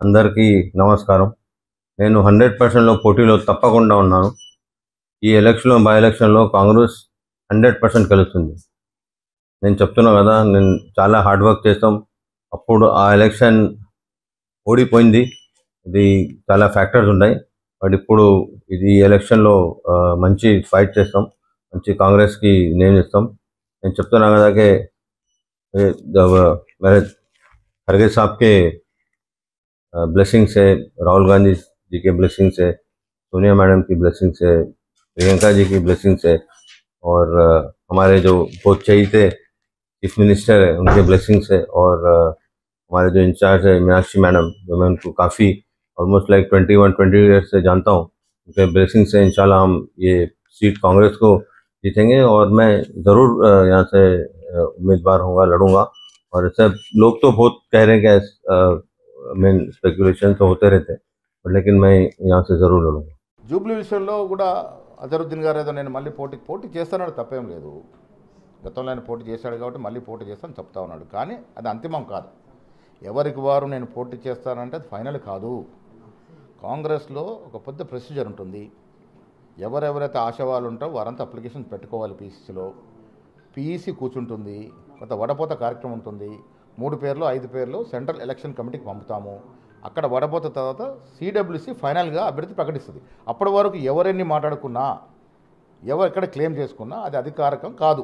అందరికీ నమస్కారం. నేను 100% పోటీలో తప్పకుండా ఉన్నాను. ఈ ఎలక్షన్‌లో బై ఎలక్షన్‌లో కాంగ్రెస్ 100% గెలుస్తుంది. నేను చెప్తున్నా కదా, నేను చాలా హార్డ్ వర్క్ చేస్తాం. అప్పుడు ఆ ఎలక్షన్ ఓడిపోయింది. ఇది చాలా ఫ్యాక్టర్స్ ఉన్నాయి. బట్ ఇప్పుడు ఇది ఎలక్షన్‌లో మంచి ఫైట్ చేస్తాం. మంచి కాంగ్రెస్‌కి నేమ్ ఇస్తాం. నేను చెప్తున్నా కదా कि मेरे खड़गे साहब के ब्लेसिंग से, राहुल गांधी जी के ब्लेसिंग से, सोनिया मैडम की ब्लेसिंग से, प्रियंका जी की ब्लेसिंग से और हमारे जो बहुत चहीते चीफ मिनिस्टर है उनके ब्लेसिंग से और हमारे जो इंचार्ज है मीनाक्षी मैडम, जो मैं उनको काफ़ी ऑलमोस्ट लाइक 20 ईयर्स से जानता हूँ, उनके ब्लेसिंग से इंशाल्लाह हम ये सीट कांग्रेस को जीतेंगे और मैं ज़रूर यहाँ से उम्मीदवार होऊंगा, लड़ूंगा। और सब लोग तो बहुत कह रहे हैं कि मीन स्पेकुलेशन तो होते रहते हैं, लेकिन मैं यहाँ से ज़रूर लड़ूंगा। జూబ్లీ విషయంలో కూడా అజరుద్దీన్ గారు ఏదో నేను మళ్ళీ పోటీ చేస్తానని తప్పేం లేదు. గతంలో ఆయన పోటీ చేశాడు కాబట్టి మళ్ళీ పోటీ చేస్తాను చెప్తా ఉన్నాడు. కానీ అది అంతిమం కాదు. ఎవరికి వారు నేను పోటీ చేస్తానంటే అది ఫైనల్ కాదు. కాంగ్రెస్లో ఒక పెద్ద ప్రొసీజర్ ఉంటుంది. ఎవరెవరైతే ఆశావాళ్ళు ఉంటారో వారంతా అప్లికేషన్ పెట్టుకోవాలి పీసీసీలో. పీఈసీ కూర్చుంటుంది, కొంత వడపోత కార్యక్రమం ఉంటుంది. 3 పేర్లు 5 పేర్లు సెంట్రల్ ఎలక్షన్ కమిటీకి పంపుతాము. అక్కడ వడపోత తర్వాత సిడబ్ల్యూసీ ఫైనల్గా అభ్యర్థి ప్రకటిస్తుంది. అప్పటి వరకు ఎవరెన్ని మాట్లాడుకున్నా, ఎవరు ఎక్కడ క్లెయిమ్ చేసుకున్నా అది అధికారికం కాదు.